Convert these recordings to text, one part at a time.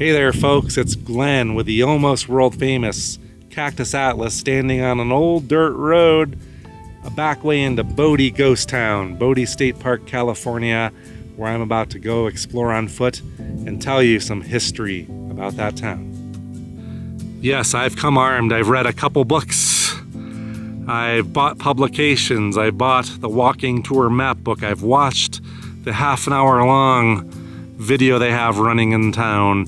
Hey there folks, it's Glenn with the almost world famous Cactus Atlas standing on an old dirt road, a back way into Bodie Ghost Town, Bodie State Park, California, where I'm about to go explore on foot and tell you some history about that town. Yes, I've come armed. I've read a couple books. I've bought publications. I bought the walking tour map book. I've watched the half an hour long video they have running in town.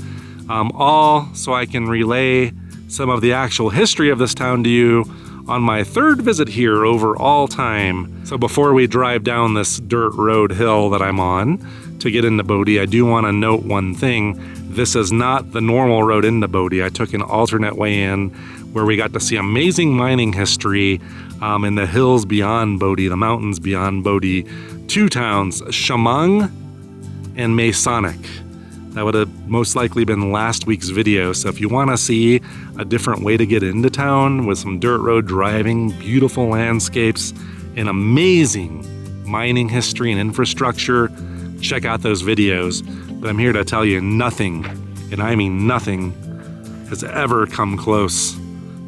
All so I can relay some of the actual history of this town to you on my third visit here over all time. So before we drive down this dirt road hill that I'm on to get into Bodie, I do want to note one thing. This is not the normal road into Bodie. I took an alternate way in where we got to see amazing mining history in the hills beyond Bodie, the mountains beyond Bodie. Two towns, Shamong and Masonic. That would have most likely been last week's video. So if you want to see a different way to get into town with some dirt road driving, beautiful landscapes, and amazing mining history and infrastructure, check out those videos. But I'm here to tell you nothing, and I mean nothing, has ever come close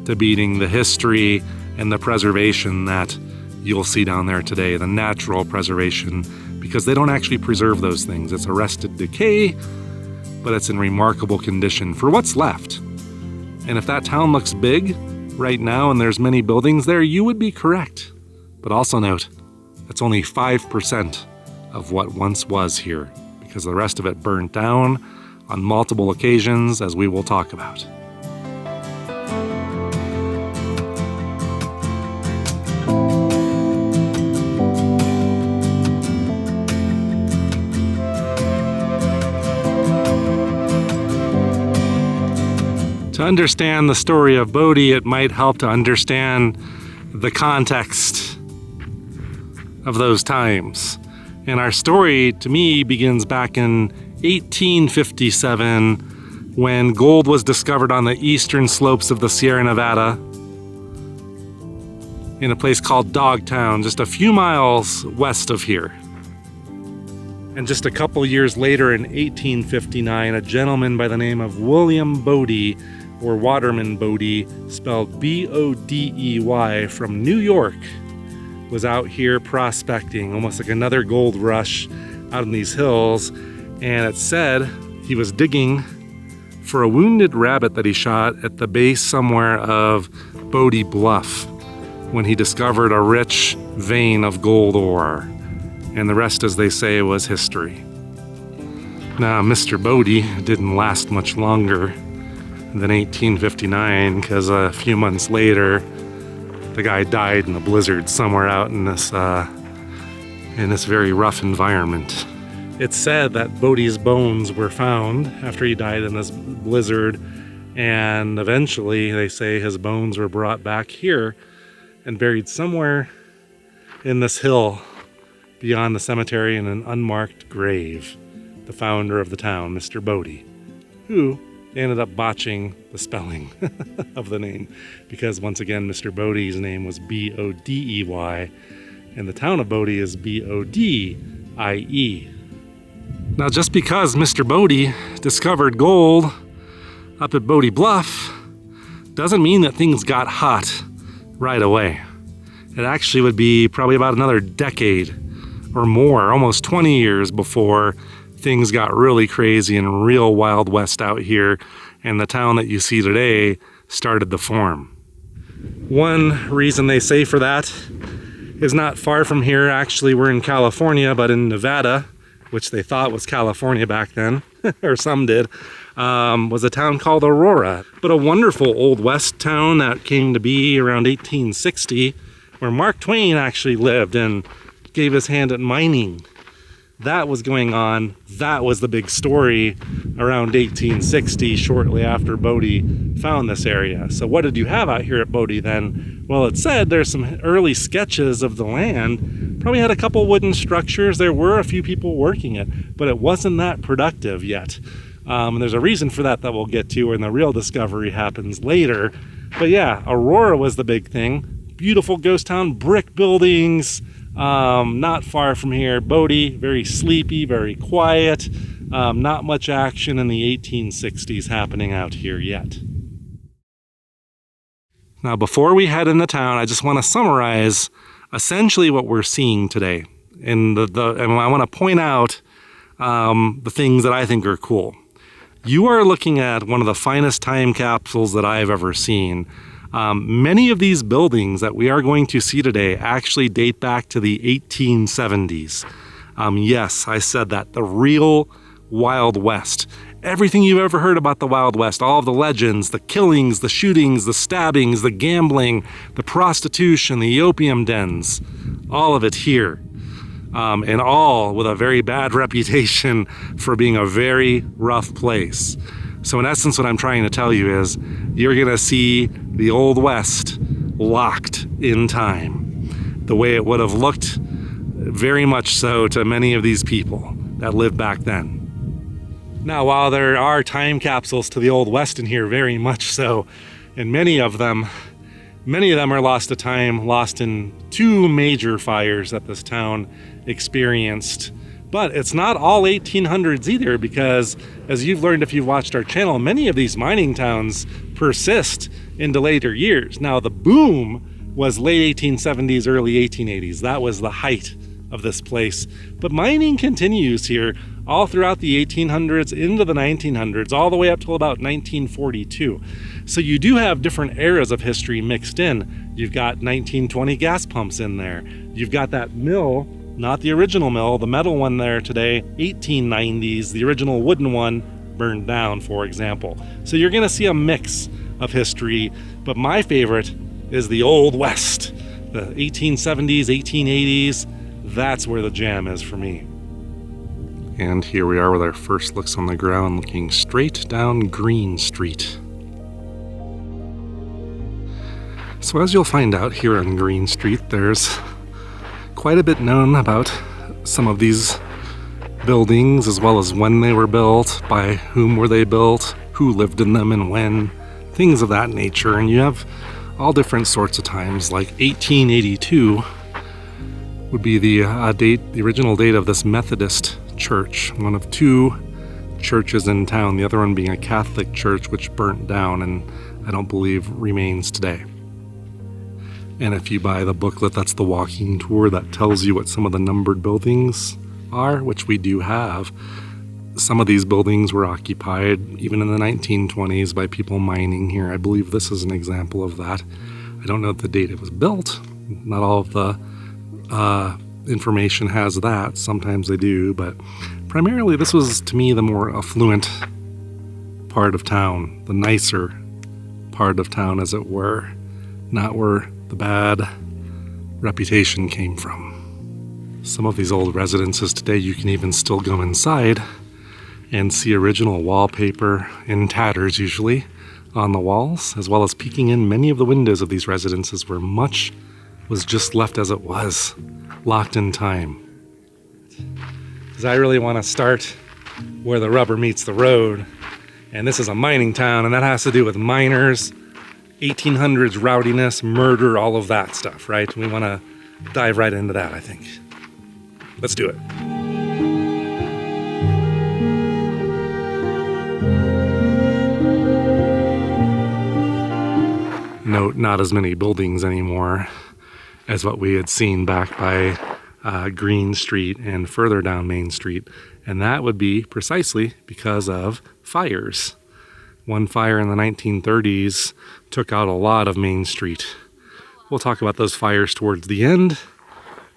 to beating the history and the preservation that you'll see down there today, the natural preservation, because they don't actually preserve those things. It's arrested decay, but it's in remarkable condition for what's left. And if that town looks big right now and there's many buildings there, you would be correct. But also note, that's only 5% of what once was here, because the rest of it burnt down on multiple occasions, as we will talk about. To understand the story of Bodie, it might help to understand the context of those times. And our story, to me, begins back in 1857 when gold was discovered on the eastern slopes of the Sierra Nevada in a place called Dogtown, just a few miles west of here. And just a couple years later, in 1859, a gentleman by the name of William Bodie, or Waterman Bodie, spelled B-O-D-E-Y, from New York, was out here prospecting, almost like another gold rush out in these hills. And it said he was digging for a wounded rabbit that he shot at the base somewhere of Bodie Bluff when he discovered a rich vein of gold ore. And the rest, as they say, was history. Now, Mr. Bodie didn't last much longer than 1859, because a few months later, the guy died in a blizzard somewhere out in this very rough environment. It's said that Bodie's bones were found after he died in this blizzard, and eventually, they say, his bones were brought back here and buried somewhere in this hill beyond the cemetery in an unmarked grave. The founder of the town, Mr. Bodie, who ended up botching the spelling of the name, because once again, Mr. Bodie's name was B-O-D-E-Y, and the town of Bodie is B-O-D-I-E. Now, just because Mr. Bodie discovered gold up at Bodie Bluff doesn't mean that things got hot right away. It actually would be probably about another decade or more, almost 20 years before things got really crazy and real Wild West out here, and the town that you see today started to form. One reason they say for that is not far from here. Actually, we're in California, but in Nevada, which they thought was California back then, or some did, was a town called Aurora. But a wonderful Old West town that came to be around 1860, where Mark Twain actually lived and gave his hand at mining. That was going on. That was the big story around 1860, shortly after Bodie found this area. So what did you have out here at Bodie then? Well, it said there's some early sketches of the land. Probably had a couple wooden structures. There were a few people working it, but it wasn't that productive yet. And there's a reason for that we'll get to when the real discovery happens later. But yeah, Aurora was the big thing. Beautiful ghost town, brick buildings, not far from here. Bodie, very sleepy, very quiet. Not much action in the 1860s happening out here yet. Now, before we head into town, I just want to summarize essentially what we're seeing today. And and I want to point out the things that I think are cool. You are looking at one of the finest time capsules that I've ever seen. Many of these buildings that we are going to see today actually date back to the 1870s. Yes, I said that. The real Wild West. Everything you've ever heard about the Wild West, all of the legends, the killings, the shootings, the stabbings, the gambling, the prostitution, the opium dens, all of it here. And all with a very bad reputation for being a very rough place. So in essence, what I'm trying to tell you is you're gonna see the Old West locked in time, the way it would have looked very much so to many of these people that lived back then. Now, while there are time capsules to the Old West in here, very much so, and many of them are lost to time, lost in two major fires that this town experienced. But it's not all 1800s either, because as you've learned if you've watched our channel, many of these mining towns persist into later years. Now, the boom was late 1870s, early 1880s. That was the height of this place. But mining continues here all throughout the 1800s into the 1900s, all the way up till about 1942. So you do have different eras of history mixed in. You've got 1920 gas pumps in there. You've got that mill, not the original mill, the metal one there today, 1890s, the original wooden one burned down, for example. So you're gonna see a mix of history, but my favorite is the Old West, the 1870s, 1880s. That's where the jam is for me. And here we are with our first looks on the ground, looking straight down Green Street. So as you'll find out here on Green Street, there's quite a bit known about some of these buildings, as well as when they were built, by whom were they built, who lived in them and when, things of that nature. And you have all different sorts of times, like 1882 would be the original date of this Methodist church, one of two churches in town, the other one being a Catholic church which burnt down and I don't believe remains today. And if you buy the booklet, that's the walking tour that tells you what some of the numbered buildings are, which we do have. Some of these buildings were occupied even in the 1920s by people mining here. I believe this is an example of that. I don't know the date it was built. Not all of the information has that. Sometimes they do, but primarily this was, to me, the more affluent part of town, the nicer part of town, as it were, not where the bad reputation came from. Some of these old residences today, you can even still go inside and see original wallpaper in tatters, usually, on the walls, as well as peeking in many of the windows of these residences where much was just left as it was, locked in time. Because I really want to start where the rubber meets the road, and this is a mining town, and that has to do with miners, 1800s rowdiness, murder, all of that stuff, right? We want to dive right into that, I think. Let's do it. Note, not as many buildings anymore as what we had seen back by Green Street and further down Main Street. And that would be precisely because of fires. One fire in the 1930s took out a lot of Main Street. We'll talk about those fires towards the end,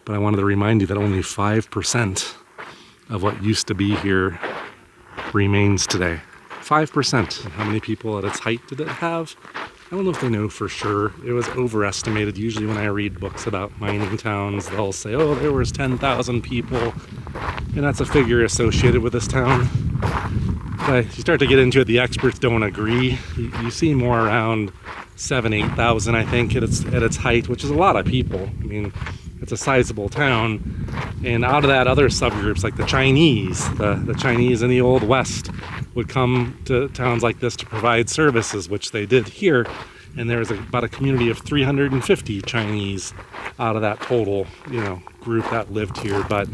but I wanted to remind you that only 5% of what used to be here remains today. 5%. And how many people at its height did it have? I don't know if they know for sure. It was overestimated. Usually when I read books about mining towns, they'll say, oh, there was 10,000 people. And that's a figure associated with this town. But you start to get into it, the experts don't agree. You see more around 7,000, 8,000, I think, at its height, which is a lot of people. I mean, it's a sizable town. And out of that, other subgroups like the Chinese, the Chinese in the Old West would come to towns like this to provide services, which they did here And there was about a community of 350 Chinese out of that total, group that lived here. But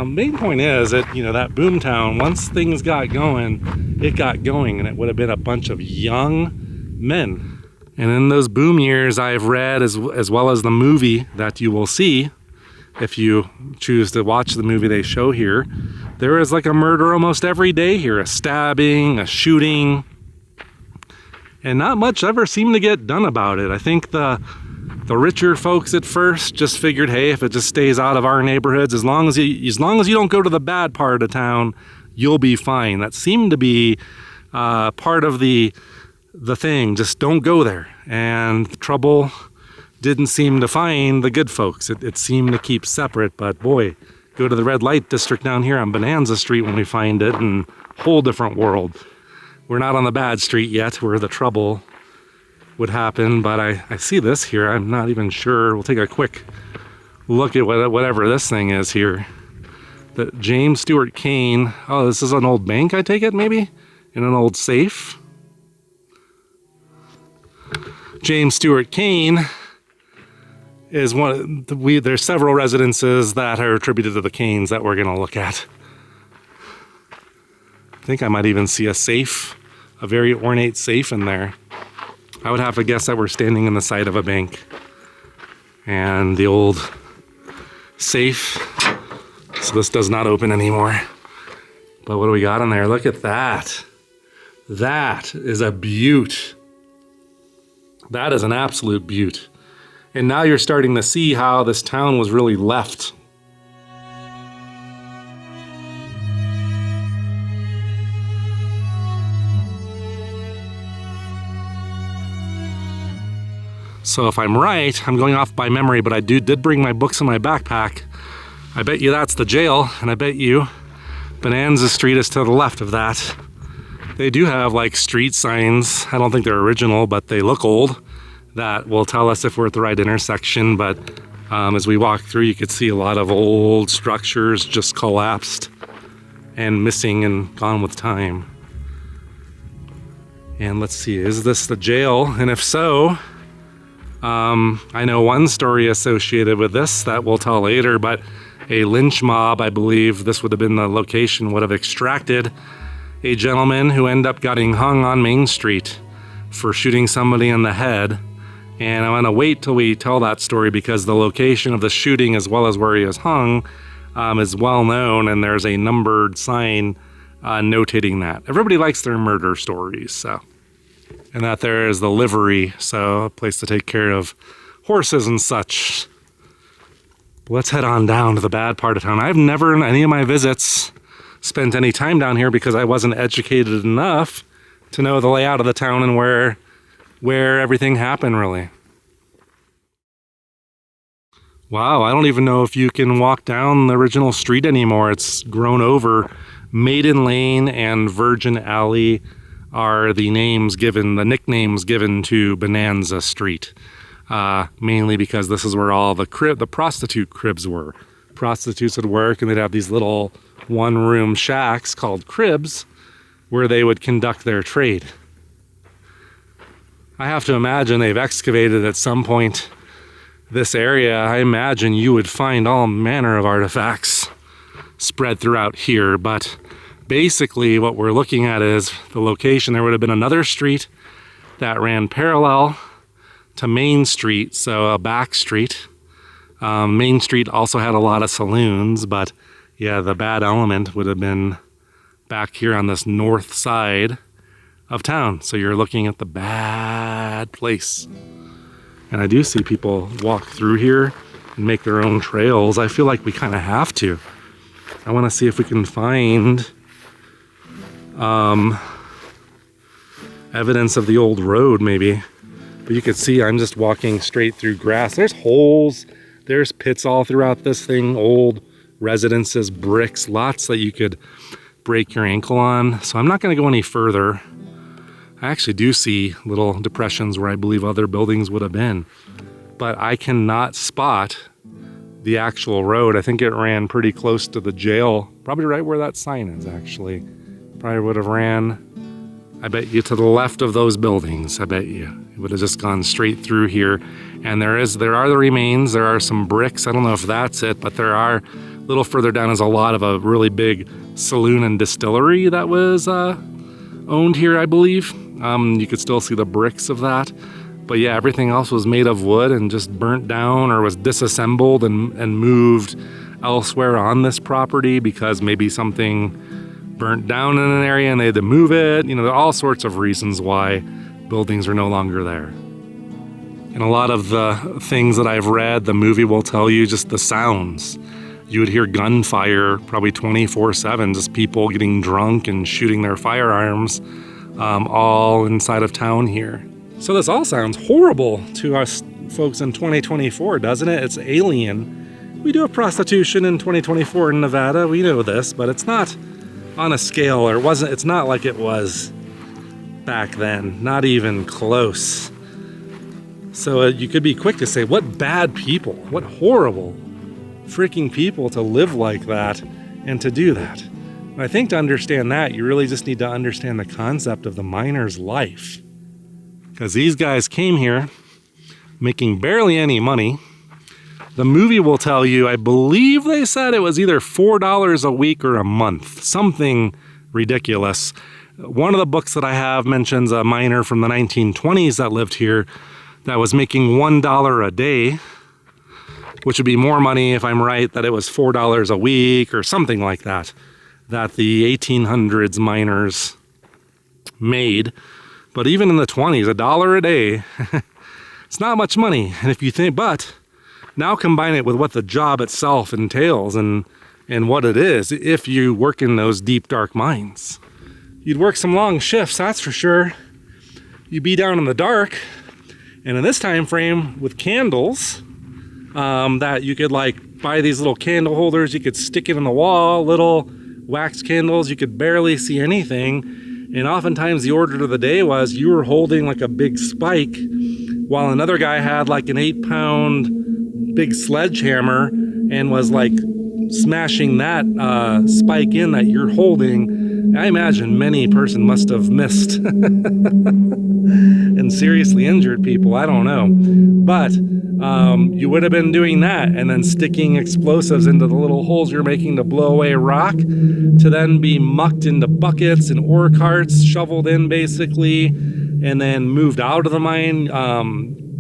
main point is that, that boomtown, once things got going, it got going, and it would have been a bunch of young men. And in those boom years, I've read, as well as the movie that you will see, if you choose to watch the movie they show here, there is like a murder almost every day here, a stabbing, a shooting, and not much ever seemed to get done about it. I think the richer folks at first just figured, hey, if it just stays out of our neighborhoods, as long as you don't go to the bad part of town, you'll be fine. That seemed to be part of the thing. Just don't go there. And the trouble didn't seem to find the good folks. It seemed to keep separate. But boy, go to the red light district down here on Bonanza Street when we find it, and whole different world. We're not on the bad street yet where the trouble would happen, but I see this here. I'm not even sure. We'll take a quick look at whatever this thing is here. The James Stewart Kane. Oh, this is an old bank, I take it, maybe? In an old safe. James Stewart Kane is there's several residences that are attributed to the Kanes that we're going to look at. I think I might even see a safe, a very ornate safe in there. I would have to guess that we're standing in the side of a bank. And the old safe, so this does not open anymore. But what do we got in there? Look at that. That is a beaut. That is an absolute beaut. And now you're starting to see how this town was really left. So if I'm right, I'm going off by memory, but I did bring my books in my backpack. I bet you that's the jail, and I bet you Bonanza Street is to the left of that. They do have like street signs. I don't think they're original, but they look old. That will tell us if we're at the right intersection. But as we walk through, you could see a lot of old structures just collapsed and missing and gone with time. And let's see, is this the jail? And if so, I know one story associated with this that we'll tell later, but a lynch mob, I believe this would have been the location, would have extracted a gentleman who ended up getting hung on Main Street for shooting somebody in the head. And I'm gonna wait till we tell that story because the location of the shooting as well as where he was hung is well known, and there's a numbered sign notating that. Everybody likes their murder stories, so. And that there is the livery, so a place to take care of horses and such. But let's head on down to the bad part of town. I've never in any of my visits spent any time down here because I wasn't educated enough to know the layout of the town and where everything happened, really. Wow, I don't even know if you can walk down the original street anymore. It's grown over. Maiden Lane and Virgin Alley are the nicknames given to Bonanza Street. Mainly because this is where all the prostitute cribs were. Prostitutes would work and they'd have these little one-room shacks called cribs where they would conduct their trade. I have to imagine they've excavated at some point this area. I imagine you would find all manner of artifacts spread throughout here, but basically what we're looking at is the location. There would have been another street that ran parallel to Main Street, so a back street. Main Street also had a lot of saloons, but yeah, the bad element would have been back here on this north side of town. So you're looking at the bad place. And I do see people walk through here and make their own trails. I feel like we kind of have to. I want to see if we can find evidence of the old road maybe. But you can see I'm just walking straight through grass. There's holes, there's pits all throughout this thing, old residences, bricks, lots that you could break your ankle on. So I'm not going to go any further. I actually do see little depressions where I believe other buildings would have been, but I cannot spot the actual road. I think it ran pretty close to the jail, probably right where that sign is actually. Probably would have ran I bet you to the left of those buildings, I bet you. It would have just gone straight through here. And there are the remains, there are some bricks. I don't know if that's it, but there are, a little further down is a lot of a really big saloon and distillery that was owned here, I believe. You could still see the bricks of that. But yeah, everything else was made of wood and just burnt down or was disassembled and moved elsewhere on this property because maybe something burnt down in an area and they had to move it. You know, there are all sorts of reasons why buildings are no longer there. And a lot of the things that I've read, the movie will tell you just the sounds. You would hear gunfire probably 24/7, just people getting drunk and shooting their firearms all inside of town here. So this all sounds horrible to us folks in 2024, doesn't it? It's alien. We do have prostitution in 2024 in Nevada. We know this, but it's not on a scale, or it's not like it was back then. Not even close. So you could be quick to say, what bad people, what horrible freaking people to live like that and to do that. And I think to understand that, you really just need to understand the concept of the miner's life. Because these guys came here making barely any money. The movie will tell you, I believe they said it was either $4 a week or a month, something ridiculous. One of the books that I have mentions a miner from the 1920s that lived here that was making $1 a day, which would be more money if I'm right that it was $4 a week or something like that, that the 1800s miners made. But even in the 20s, $1 a day, it's not much money. And if you think, but now combine it with what the job itself entails and what it is, if you work in those deep, dark mines. You'd work some long shifts, that's for sure. You'd be down in the dark. And in this time frame, with candles, that you could like buy these little candle holders, you could stick it in the wall, little wax candles, you could barely see anything. And oftentimes the order of the day was you were holding like a big spike while another guy had like an 8-pound big sledgehammer and was like smashing that spike in that you're holding. I imagine many person must have missed and seriously injured people. I don't know. But you would have been doing that and then sticking explosives into the little holes you're making to blow away rock to then be mucked into buckets and ore carts, shoveled in basically, and then moved out of the mine,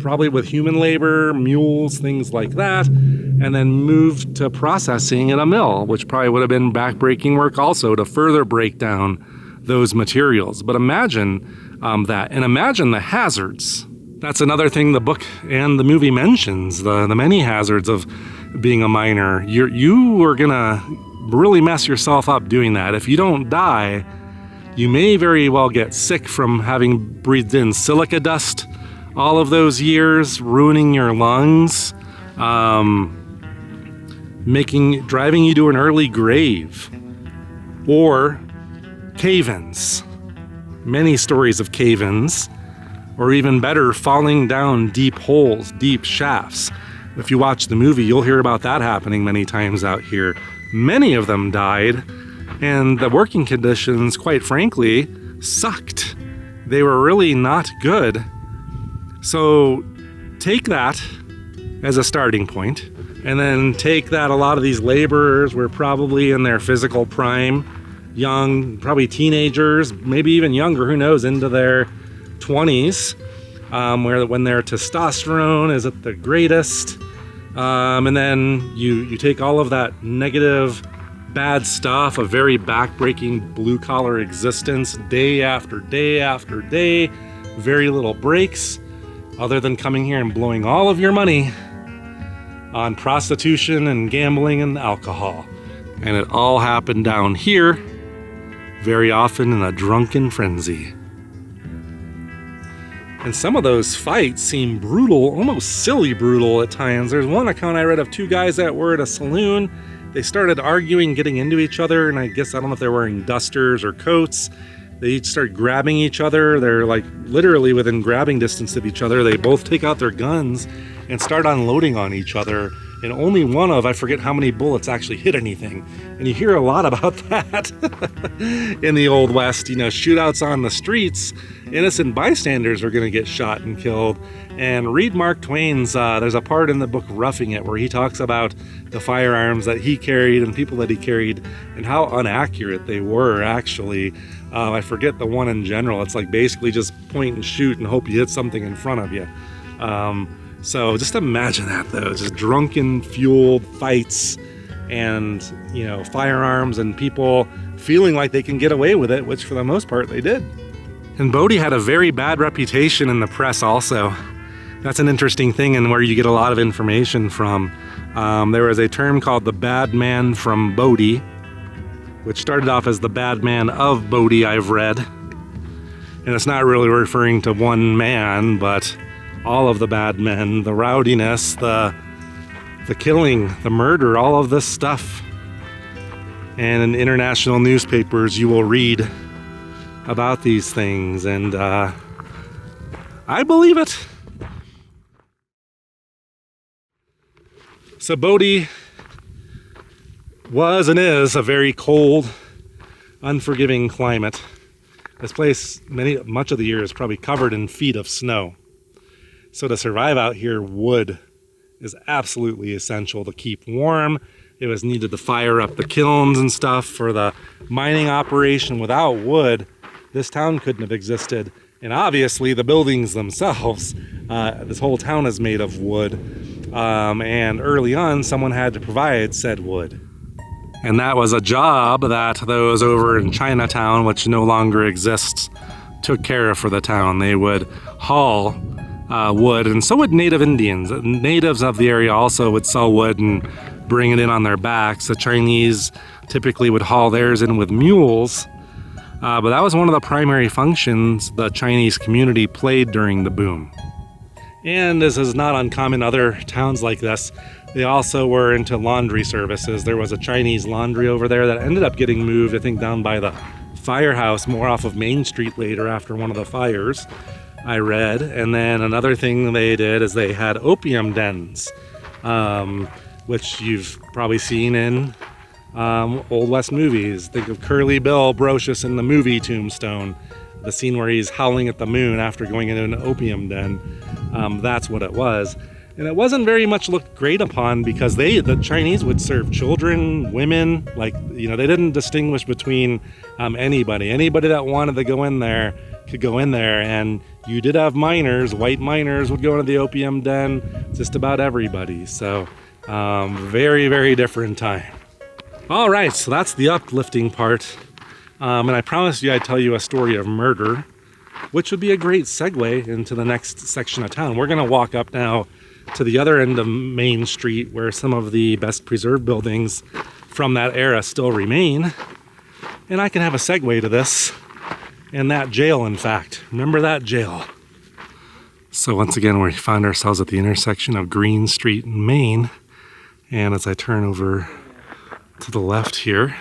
probably with human labor, mules, things like that, and then moved to processing in a mill, which probably would have been backbreaking work also to further break down those materials. But imagine that, and imagine the hazards. That's another thing the book and the movie mentions, the many hazards of being a miner. You are gonna really mess yourself up doing that. If you don't die, you may very well get sick from having breathed in silica dust all of those years, ruining your lungs, driving you to an early grave, or cave-ins. Many stories of cave-ins, or even better, falling down deep holes, deep shafts. If you watch the movie, you'll hear about that happening many times out here. Many of them died, and the working conditions, quite frankly, sucked. They were really not good. So take that as a starting point, and then take that a lot of these laborers were probably in their physical prime, young, probably teenagers, maybe even younger, who knows, into their 20s, when their testosterone is at the greatest, and then you take all of that negative, bad stuff, a very backbreaking blue-collar existence, day after day after day, very little breaks, other than coming here and blowing all of your money on prostitution and gambling and alcohol. And it all happened down here, very often in a drunken frenzy. And some of those fights seem brutal, almost silly brutal at times. There's one account I read of two guys that were at a saloon. They started arguing, getting into each other, and I don't know if they're wearing dusters or coats. They each start grabbing each other. They're like literally within grabbing distance of each other. They both take out their guns and start unloading on each other. and only one of, I forget how many bullets actually hit anything. And you hear a lot about that in the Old West. You know, shootouts on the streets, innocent bystanders are going to get shot and killed. And read Mark Twain's, there's a part in the book Roughing It where he talks about the firearms that he carried and people that he carried and how inaccurate they were, actually. I forget the one in general. It's like basically just point and shoot and hope you hit something in front of you. So just imagine that, though, just drunken, fueled fights and, you know, firearms and people feeling like they can get away with it, which for the most part they did. And Bodie had a very bad reputation in the press also. That's an interesting thing and where you get a lot of information from. There was a term called the bad man from Bodie, which started off as the bad man of Bodie, I've read. And it's not really referring to one man, but all of the bad men, the rowdiness, the killing, the murder, all of this stuff. And in international newspapers, you will read about these things, and I believe it. So Bodie was and is a very cold, unforgiving climate. This place, much of the year, is probably covered in feet of snow. So to survive out here, wood is absolutely essential to keep warm. It was needed to fire up the kilns and stuff for the mining operation. Without wood, this town couldn't have existed. And obviously the buildings themselves, this whole town is made of wood. And early on, someone had to provide said wood. And that was a job that those over in Chinatown, which no longer exists, took care of for the town. They would haul wood, and so would native Indians. Natives of the area also would sell wood and bring it in on their backs. The Chinese typically would haul theirs in with mules, but that was one of the primary functions the Chinese community played during the boom. And this is not uncommon, other towns like this, they also were into laundry services. There was a Chinese laundry over there that ended up getting moved, I think, down by the firehouse, more off of Main Street later after one of the fires, I read. And then another thing they did is they had opium dens, which you've probably seen in Old West movies. Think of Curly Bill Brocious in the movie Tombstone, the scene where he's howling at the moon after going into an opium den. That's what it was. And it wasn't very much looked great upon because the Chinese would serve children, women, like, you know, they didn't distinguish between anybody. Anybody that wanted to go in there could go in there. And you did have miners, white miners would go into the opium den, just about everybody. So very, very different time. All right, so that's the uplifting part. And I promised you I'd tell you a story of murder, which would be a great segue into the next section of town. We're going to walk up now to the other end of Main Street where some of the best preserved buildings from that era still remain. And I can have a segue to this and that jail, in fact. Remember that jail? So once again, we find ourselves at the intersection of Green Street and Main. And as I turn over to the left here,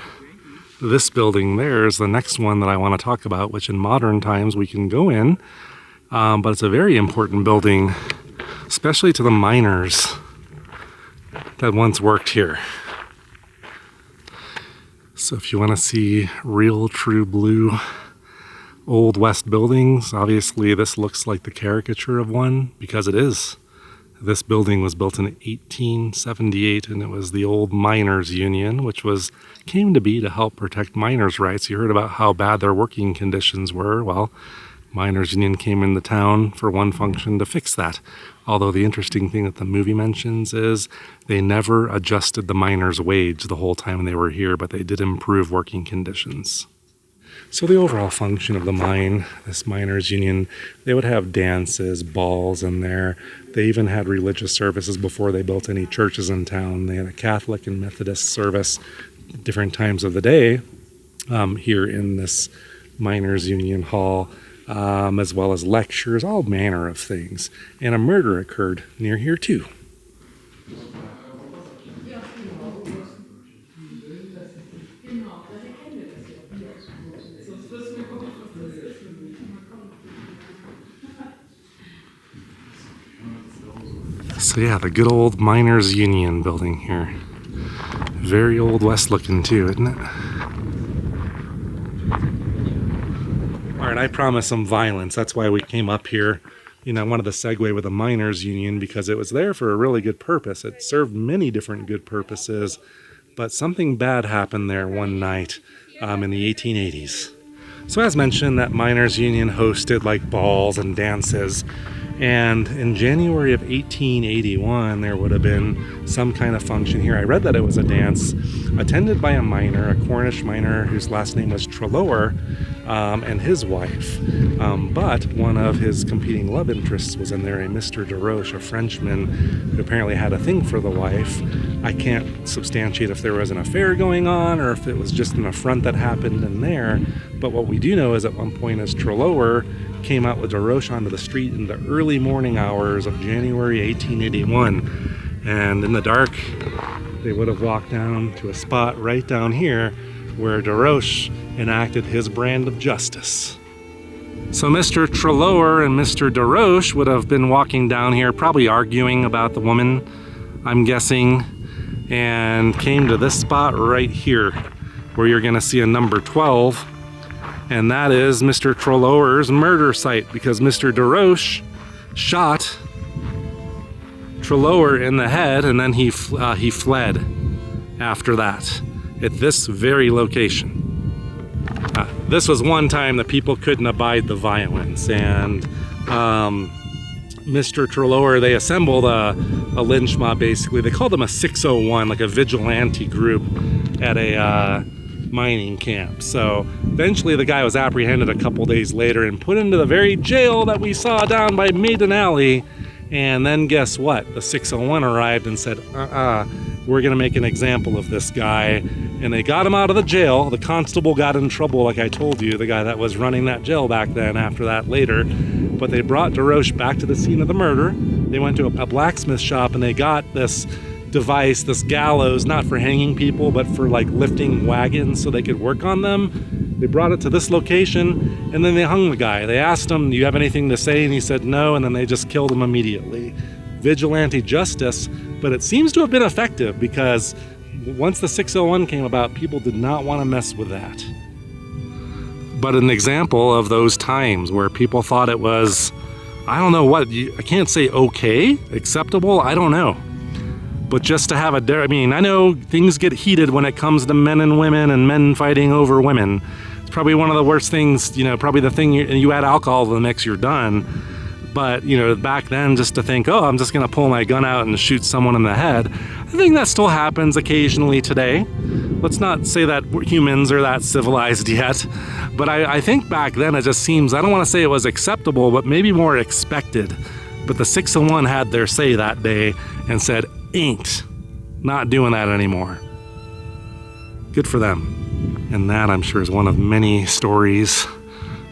this building there is the next one that I want to talk about, which in modern times we can go in. But it's a very important building, especially to the miners that once worked here. So if you want to see real, true blue Old West buildings, obviously this looks like the caricature of one, because it is. This building was built in 1878, and it was the old Miners Union, which came to be to help protect miners' rights. You heard about how bad their working conditions were. Well, Miners Union came into town for one function to fix that. Although the interesting thing that the movie mentions is they never adjusted the miners' wage the whole time they were here, but they did improve working conditions. So the overall function of the mine, this Miners Union, they would have dances, balls in there. They even had religious services before they built any churches in town. They had a Catholic and Methodist service at different times of the day here in this Miners Union Hall, as well as lectures, all manner of things. And a murder occurred near here too. So yeah, the good old Miners Union building here. Very Old West looking too, isn't it? All right, I promised some violence. That's why we came up here. You know, I wanted to segue with the Miners Union because it was there for a really good purpose. It served many different good purposes, but something bad happened there one night in the 1880s. So as mentioned, that Miners Union hosted like balls and dances. And in January of 1881, there would have been some kind of function here. I read that it was a dance attended by a miner, a Cornish miner whose last name was Treloar, and his wife. But one of his competing love interests was in there, a Mr. Desroches, a Frenchman who apparently had a thing for the wife. I can't substantiate if there was an affair going on or if it was just an affront that happened in there. But what we do know is at one point as Treloar came out with Desroches onto the street in the early morning hours of January 1881. And in the dark, they would have walked down to a spot right down here where Desroches enacted his brand of justice. So Mr. Treloar and Mr. Desroches would have been walking down here, probably arguing about the woman, I'm guessing, and came to this spot right here where you're going to see a number 12. And that is Mr. Treloar's murder site because Mr. Desroches shot Treloar in the head and then he fled after that at this very location. This was one time that people couldn't abide the violence, and Mr. Treloar, they assembled a lynch mob basically. They called them a 601, like a vigilante group at a mining camp. So eventually the guy was apprehended a couple days later and put into the very jail that we saw down by Maiden Alley. And then guess what? The 601 arrived and said, we're gonna make an example of this guy. And they got him out of the jail. The constable got in trouble, like I told you, the guy that was running that jail back then, after that later. But they brought Desroches back to the scene of the murder. They went to a blacksmith shop and they got this device, this gallows, not for hanging people, but for like lifting wagons so they could work on them. They brought it to this location and then they hung the guy. They asked him, do you have anything to say? And he said no, and then they just killed him immediately. Vigilante justice, but it seems to have been effective because once the 601 came about, people did not want to mess with that. But an example of those times where people thought it was, I don't know what, I can't say okay, acceptable, I don't know. But just to have I mean, I know things get heated when it comes to men and women and men fighting over women. It's probably one of the worst things, you know, probably the thing you add alcohol to the mix, you're done. But, you know, back then just to think, oh, I'm just going to pull my gun out and shoot someone in the head. I think that still happens occasionally today. Let's not say that humans are that civilized yet. But I think back then it just seems, I don't want to say it was acceptable, but maybe more expected. But the 601 had their say that day and said, ain't not doing that anymore. Good for them. And that, I'm sure, is one of many stories,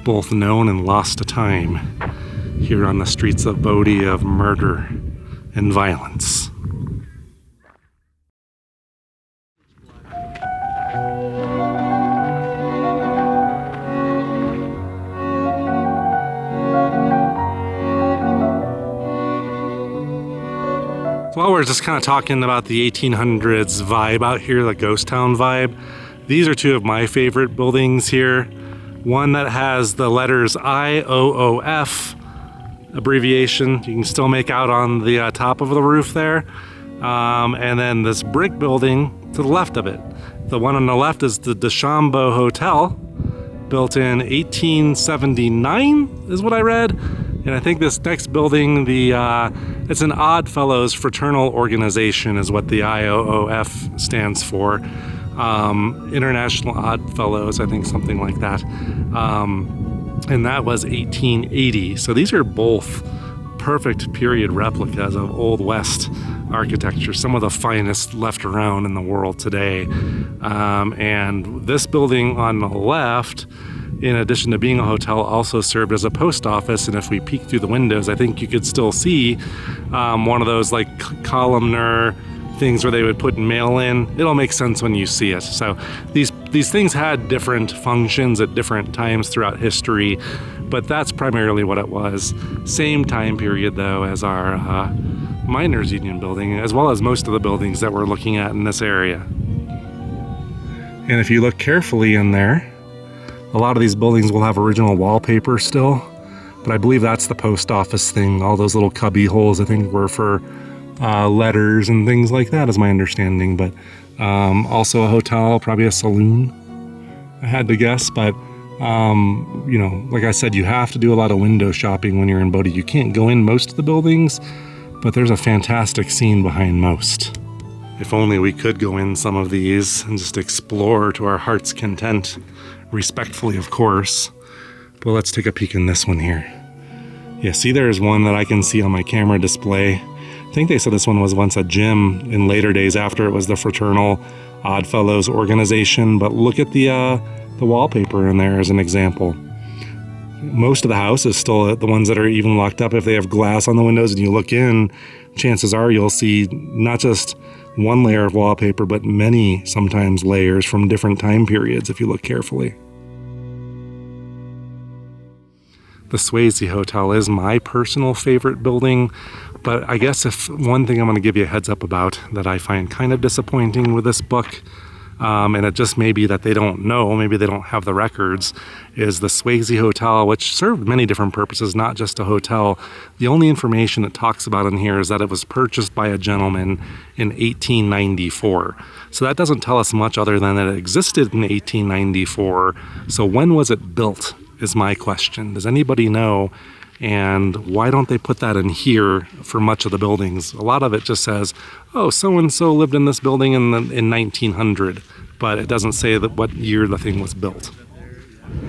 both known and lost to time, here on the streets of Bodie, of murder and violence. While we're just kind of talking about the 1800s vibe out here, the ghost town vibe, these are two of my favorite buildings here. One that has the letters IOOF abbreviation, you can still make out on the top of the roof there. And then this brick building to the left of it. The one on the left is the Deschambault Hotel, built in 1879 is what I read. And I think this next building, it's an Odd Fellows fraternal organization is what the IOOF stands for. International Odd Fellows, I think, something like that. And that was 1880. So these are both perfect period replicas of Old West architecture, some of the finest left around in the world today. And this building on the left, in addition to being a hotel, also served as a post office. And if we peek through the windows, I think you could still see one of those like columnar things where they would put mail in. It'll make sense when you see it. So these things had different functions at different times throughout history, but that's primarily what it was. Same time period though as our miners union building, as well as most of the buildings that we're looking at in this area. And if you look carefully in there, a lot of these buildings will have original wallpaper still, but I believe that's the post office thing. All those little cubby holes, I think, were for letters and things like that, is my understanding. But also a hotel, probably a saloon, I had to guess. But you know, like I said, you have to do a lot of window shopping when you're in Bodie. You can't go in most of the buildings, but there's a fantastic scene behind most. If only we could go in some of these and just explore to our heart's content, respectfully, of course. But let's take a peek in this one here. Yeah, see, there's one that I can see on my camera display. I think they said this one was once a gym in later days after it was the Fraternal Oddfellows organization. But look at the wallpaper in there as an example. Most of the houses, still the ones that are even locked up, if they have glass on the windows and you look in, chances are you'll see not just one layer of wallpaper, but many, sometimes, layers from different time periods if you look carefully. The Swayze Hotel is my personal favorite building, but I guess if one thing I'm going to give you a heads up about that I find kind of disappointing with this book, and it just may be that they don't know, maybe they don't have the records, is the Swayze Hotel, which served many different purposes, not just a hotel. The only information it talks about in here is that it was purchased by a gentleman in 1894. So that doesn't tell us much other than that it existed in 1894. So when was it built is my question. Does anybody know? And why don't they put that in here for much of the buildings? A lot of it just says, oh, so-and-so lived in this building in 1900, but it doesn't say that what year the thing was built.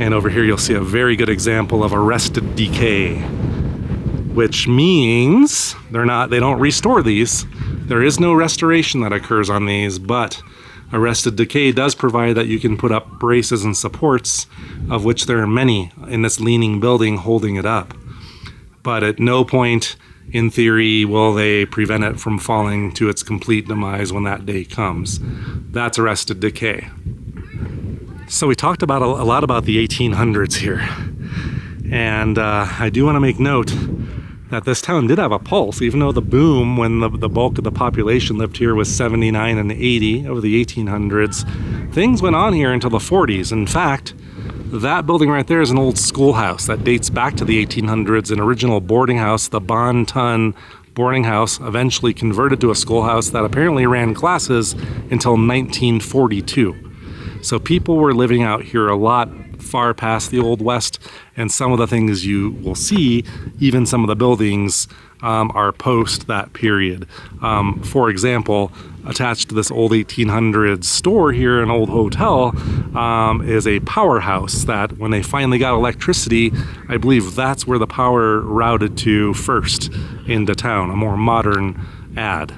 And over here you'll see a very good example of arrested decay, which means they don't restore these. There is no restoration that occurs on these, but arrested decay does provide that you can put up braces and supports, of which there are many in this leaning building holding it up. But at no point, in theory, will they prevent it from falling to its complete demise when that day comes. That's arrested decay. So we talked about a lot about the 1800s here. And I do want to make note that this town did have a pulse, even though the boom when the bulk of the population lived here was 79 and 80 over the 1800s. Things went on here until the 40s. In fact, that building right there is an old schoolhouse that dates back to the 1800s, an original boarding house, the Bon Ton boarding house, eventually converted to a schoolhouse that apparently ran classes until 1942. So people were living out here a lot far past the Old West, and some of the things you will see, even some of the buildings, are post that period. For example, attached to this old 1800s store here, an old hotel, is a powerhouse that when they finally got electricity, I believe that's where the power routed to first into town, a more modern ad.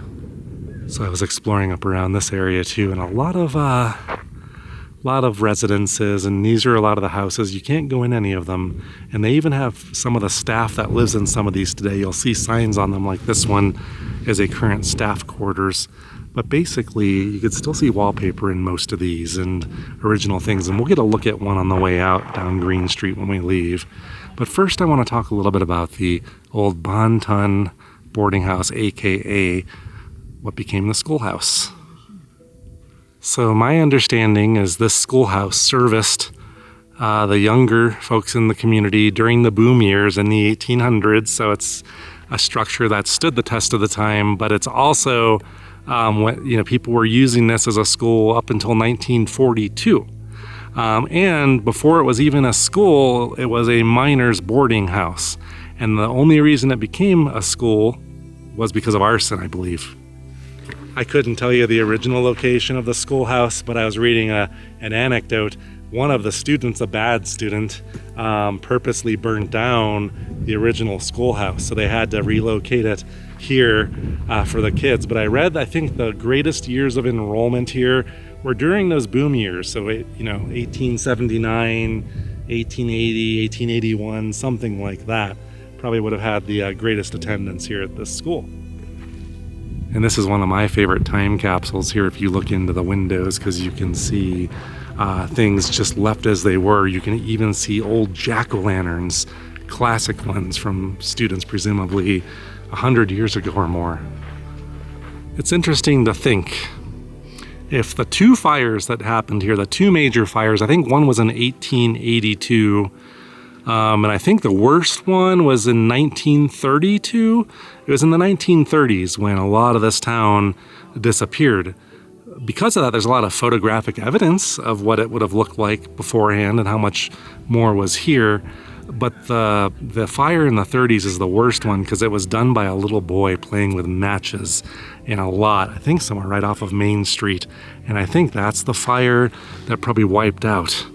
So I was exploring up around this area too, and a lot of residences, and these are a lot of the houses. You can't go in any of them, and they even have some of the staff that lives in some of these today. You'll see signs on them like this one is a current staff quarters, but basically you could still see wallpaper in most of these and original things, and we'll get a look at one on the way out down Green Street when we leave. But first I want to talk a little bit about the old Bon Ton boarding house, aka what became the schoolhouse. So my understanding is this schoolhouse serviced the younger folks in the community during the boom years in the 1800s. So it's a structure that stood the test of the time, but it's also, people were using this as a school up until 1942. And before it was even a school, it was a miners' boarding house. And the only reason it became a school was because of arson, I believe. I couldn't tell you the original location of the schoolhouse, but I was reading an anecdote. One of the students, a bad student, purposely burned down the original schoolhouse, so they had to relocate it here for the kids. But I think the greatest years of enrollment here were during those boom years, so 1879, 1880, 1881, something like that. Probably would have had the greatest attendance here at this school. And this is one of my favorite time capsules here if you look into the windows, because you can see things just left as they were. You can even see old jack-o'-lanterns, classic ones from students presumably 100 years ago or more. It's interesting to think if the two fires that happened here, the two major fires, I think one was in 1882, and I think the worst one was in 1932. It was in the 1930s when a lot of this town disappeared. Because of that, there's a lot of photographic evidence of what it would have looked like beforehand and how much more was here. But the fire in the 30s is the worst one because it was done by a little boy playing with matches in a lot, I think somewhere right off of Main Street. And I think that's the fire that probably wiped out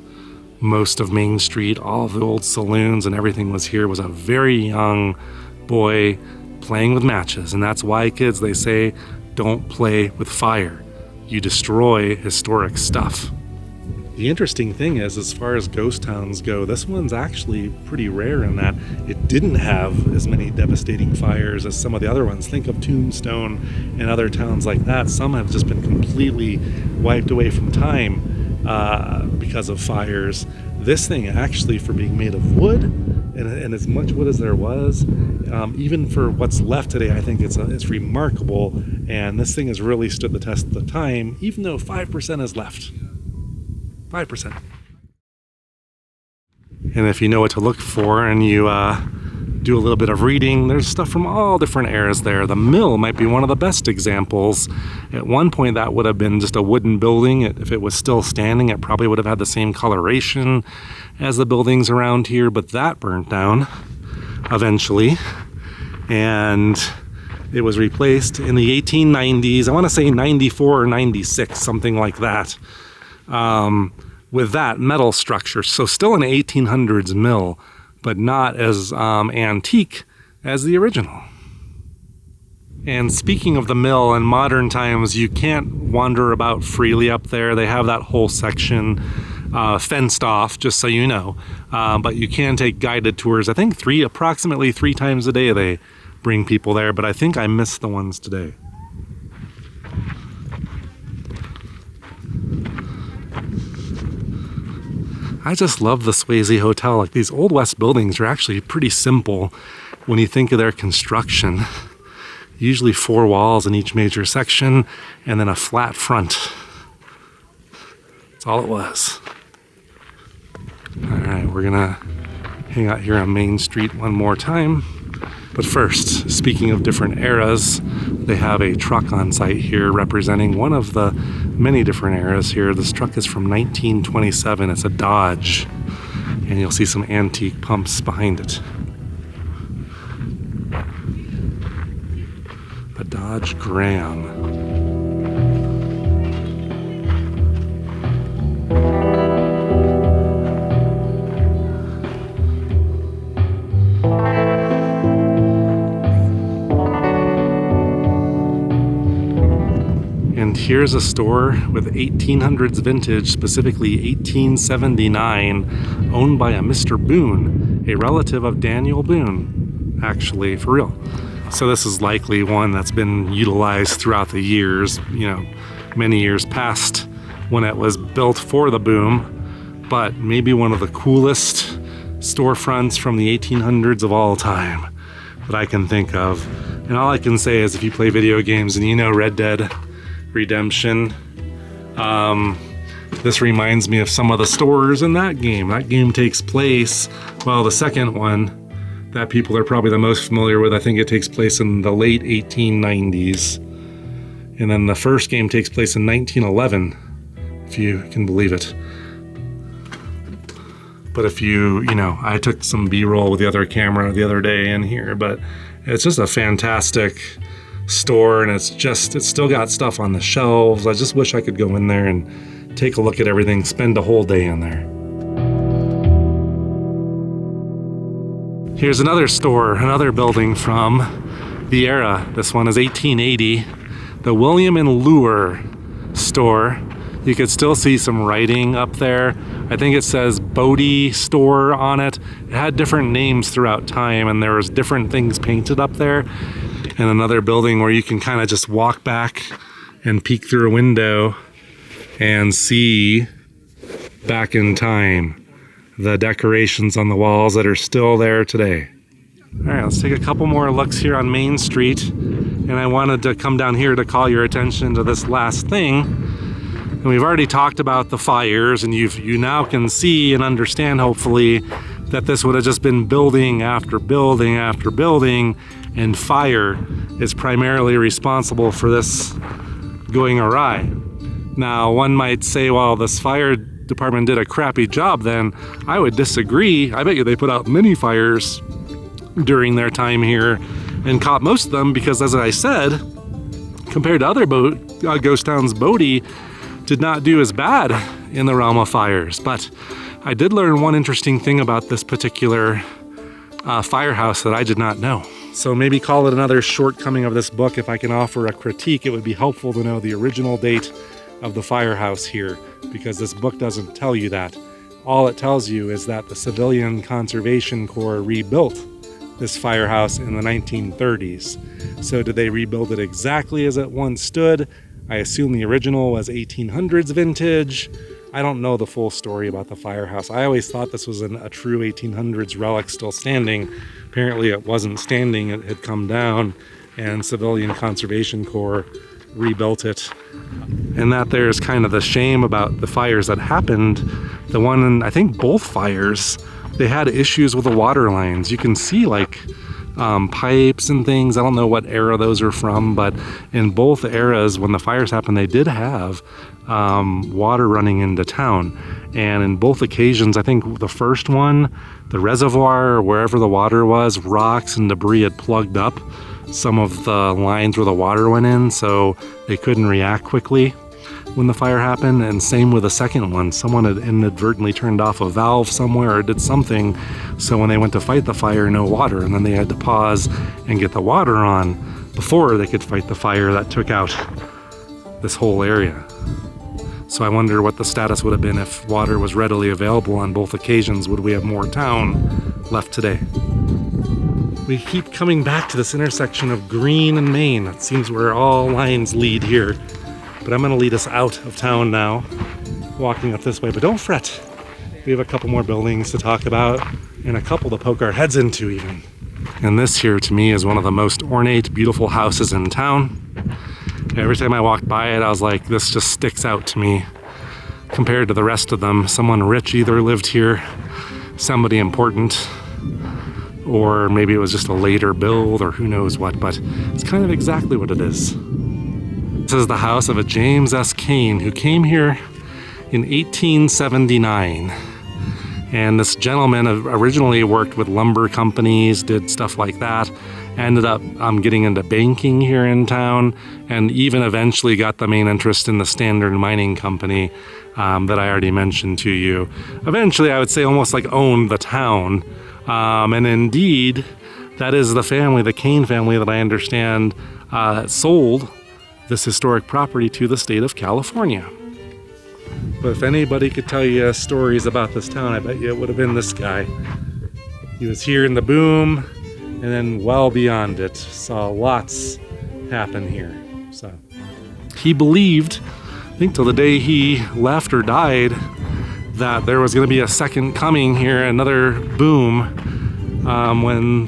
most of Main Street. All of the old saloons and everything was here. It was a very young boy playing with matches. And that's why, kids, they say, don't play with fire. You destroy historic stuff. The interesting thing is, as far as ghost towns go, this one's actually pretty rare in that it didn't have as many devastating fires as some of the other ones. Think of Tombstone and other towns like that. Some have just been completely wiped away from time because of fires. This thing actually, for being made of wood, and as much wood as there was, even for what's left today, I think it's remarkable. And this thing has really stood the test of the time, even though 5% is left. 5%. And if you know what to look for and you do a little bit of reading, there's stuff from all different eras there. The mill might be one of the best examples. At one point that would have been just a wooden building. If it was still standing, it probably would have had the same coloration as the buildings around here, but that burnt down eventually. And it was replaced in the 1890s. I want to say 94 or 96, something like that. With that metal structure. So still an 1800s mill, but not as antique as the original. And speaking of the mill, in modern times, you can't wander about freely up there. They have that whole section fenced off, just so you know. But you can take guided tours. I think approximately three times a day they bring people there, but I think I missed the ones today. I just love the Swayze Hotel. Like, these Old West buildings are actually pretty simple when you think of their construction. Usually 4 walls in each major section and then a flat front. That's all it was. All right, we're gonna hang out here on Main Street one more time. But first, speaking of different eras, they have a truck on site here representing one of the many different eras here. This truck is from 1927. It's a Dodge, and you'll see some antique pumps behind it. A Dodge Ram. And here's a store with 1800s vintage, specifically 1879, owned by a Mr. Boone, a relative of Daniel Boone, actually, for real. So this is likely one that's been utilized throughout the years, many years past when it was built for the boom, but maybe one of the coolest storefronts from the 1800s of all time that I can think of. And all I can say is, if you play video games and you know Red Dead Redemption, this reminds me of some of the stores in that game. That game takes place, well, the second one that people are probably the most familiar with, I think it takes place in the late 1890s. And then the first game takes place in 1911, if you can believe it. But if I took some B-roll with the other camera the other day in here, but it's just a fantastic store, and it's still got stuff on the shelves. I just wish I could go in there and take a look at everything, spend a whole day in there. Here's another store, another building from the era. This one is 1880, the William and Lure store. You could still see some writing up there. I think it says Bodie Store on it. It had different names throughout time, and there was different things painted up there. And another building where you can kind of just walk back and peek through a window and see back in time the decorations on the walls that are still there today. All right, let's take a couple more looks here on Main Street. And I wanted to come down here to call your attention to this last thing. And we've already talked about the fires, and you now can see and understand, hopefully, that this would have just been building after building after building, and fire is primarily responsible for this going awry. Now, one might say, well, this fire department did a crappy job then. I would disagree. I bet you they put out many fires during their time here and caught most of them because, as I said, compared to other ghost towns, Bodie did not do as bad in the realm of fires. But I did learn one interesting thing about this particular firehouse that I did not know. So maybe call it another shortcoming of this book. If I can offer a critique, it would be helpful to know the original date of the firehouse here, because this book doesn't tell you that. All it tells you is that the Civilian Conservation Corps rebuilt this firehouse in the 1930s. So did they rebuild it exactly as it once stood? I assume the original was 1800s vintage. I don't know the full story about the firehouse. I always thought this was a true 1800s relic still standing. Apparently it wasn't standing, it had come down, and Civilian Conservation Corps rebuilt it. And that there's kind of the shame about the fires that happened. The one in, I think both fires, they had issues with the water lines. You can see like pipes and things. I don't know what era those are from, but in both eras when the fires happened, they did have water running into town. And in both occasions, I think the first one, the reservoir or wherever the water was, rocks and debris had plugged up some of the lines where the water went in, so they couldn't react quickly when the fire happened. And same with the second one. Someone had inadvertently turned off a valve somewhere or did something, so when they went to fight the fire, no water, and then they had to pause and get the water on before they could fight the fire that took out this whole area. So I wonder what the status would have been if water was readily available on both occasions. Would we have more town left today? We keep coming back to this intersection of Green and Main. It seems where all lines lead here. But I'm gonna lead us out of town now, walking up this way. But don't fret, we have a couple more buildings to talk about and a couple to poke our heads into even. And this here to me is one of the most ornate, beautiful houses in town. Every time I walked by it, I was like, this just sticks out to me compared to the rest of them. Someone rich either lived here, somebody important, or maybe it was just a later build or who knows what, but it's kind of exactly what it is. This is the house of a James S. Kane who came here in 1879. And this gentleman originally worked with lumber companies, did stuff like that, ended up getting into banking here in town, and even eventually got the main interest in the Standard Mining Company that I already mentioned to you. Eventually, I would say almost like owned the town. And indeed, that is the family, the Kane family, that I understand sold this historic property to the state of California. But if anybody could tell you stories about this town, I bet you it would have been this guy. He was here in the boom, and then well beyond it, saw lots happen here. So he believed, I think till the day he left or died, that there was going to be a second coming here, another boom, when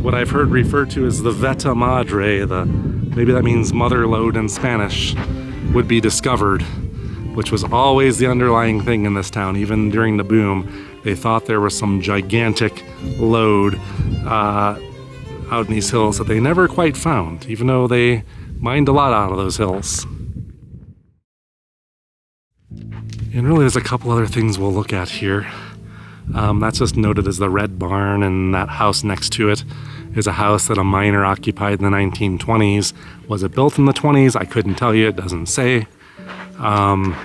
what I've heard referred to as the Veta Madre, maybe that means mother lode in Spanish, would be discovered, which was always the underlying thing in this town. Even during the boom, they thought there was some gigantic lode out in these hills that they never quite found, even though they mined a lot out of those hills. And really there's a couple other things we'll look at here. That's just noted as the Red Barn, and that house next to it is a house that a miner occupied in the 1920s. Was it built in the 20s? I couldn't tell you, it doesn't say. And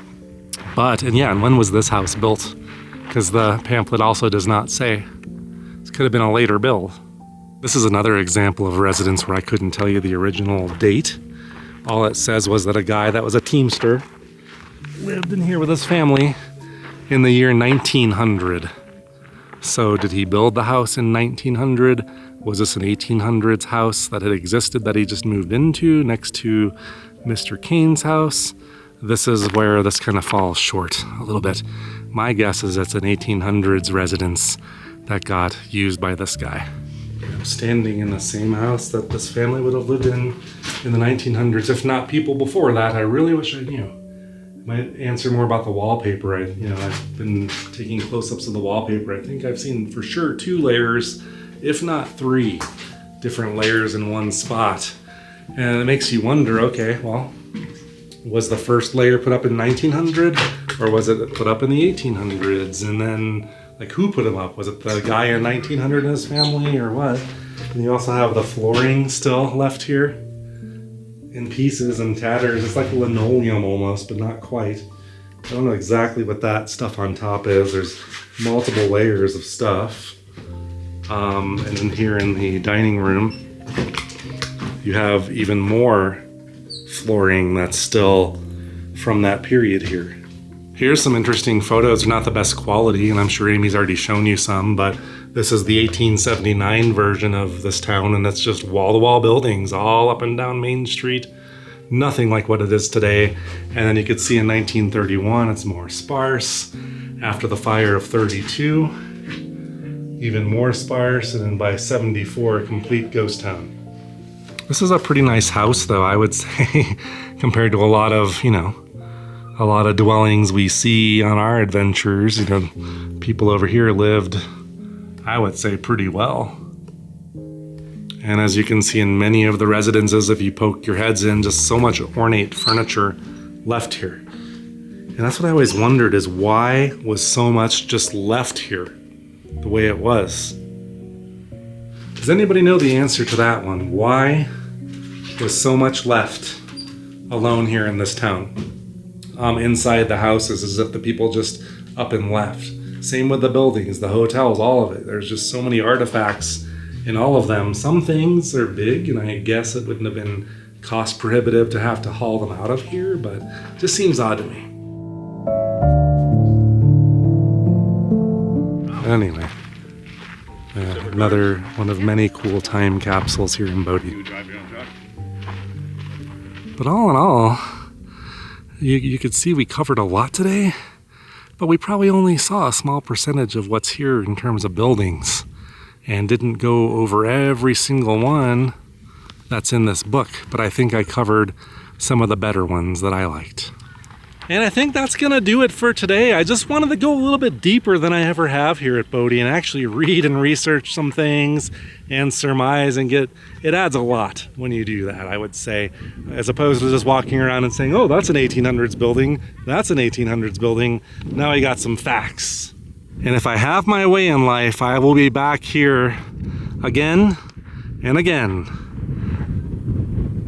when was this house built? Because the pamphlet also does not say. This could have been a later build. This is another example of a residence where I couldn't tell you the original date. All it says was that a guy that was a teamster lived in here with his family in the year 1900. So did he build the house in 1900? Was this an 1800s house that had existed that he just moved into next to Mr. Kane's house? This is where this kind of falls short a little bit. My guess is it's an 1800s residence that got used by this guy. I'm standing in the same house that this family would have lived in the 1900s, if not people before that. I really wish I knew. Might answer more about the wallpaper. I've been taking close-ups of the wallpaper. I think I've seen for sure 2 layers, if not 3 different layers in one spot. And it makes you wonder, okay, well, was the first layer put up in 1900 or was it put up in the 1800s? And then, like, who put them up? Was it the guy in 1900 and his family or what? And you also have the flooring still left here in pieces and tatters. It's like linoleum almost, but not quite. I don't know exactly what that stuff on top is. There's multiple layers of stuff. And then here in the dining room, you have even more flooring that's still from that period here. Here's some interesting photos. They're not the best quality, and I'm sure Amy's already shown you some, but this is the 1879 version of this town, and it's just wall-to-wall buildings all up and down Main Street. Nothing like what it is today. And then you could see in 1931, it's more sparse. After the fire of 32, even more sparse, and then by 74, a complete ghost town. This is a pretty nice house, though, I would say, compared to a lot of dwellings we see on our adventures. People over here lived, I would say, pretty well. And as you can see in many of the residences, if you poke your heads in, just so much ornate furniture left here. And that's what I always wondered, is why was so much just left here the way it was? Does anybody know the answer to that one? Why was so much left alone here in this town? Inside the houses, as if the people just up and left. Same with the buildings, the hotels, all of it. There's just so many artifacts in all of them. Some things are big, and I guess it wouldn't have been cost prohibitive to have to haul them out of here, but it just seems odd to me. Anyway, another one of many cool time capsules here in Bodie. But all in all, you could see we covered a lot today, but we probably only saw a small percentage of what's here in terms of buildings and didn't go over every single one that's in this book. But I think I covered some of the better ones that I liked. And I think that's gonna do it for today. I just wanted to go a little bit deeper than I ever have here at Bodie and actually read and research some things and surmise and it adds a lot when you do that, I would say, as opposed to just walking around and saying, oh, that's an 1800s building, that's an 1800s building. Now I got some facts. And if I have my way in life, I will be back here again and again.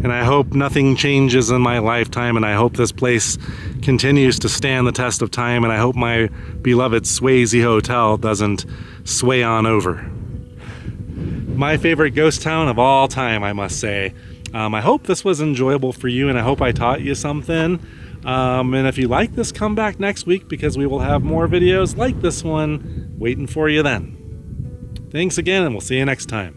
And I hope nothing changes in my lifetime, and I hope this place continues to stand the test of time, and I hope my beloved Swayze Hotel doesn't sway on over. My favorite ghost town of all time, I must say. I hope this was enjoyable for you, and I hope I taught you something. And if you like this, come back next week, because we will have more videos like this one waiting for you then. Thanks again, and we'll see you next time.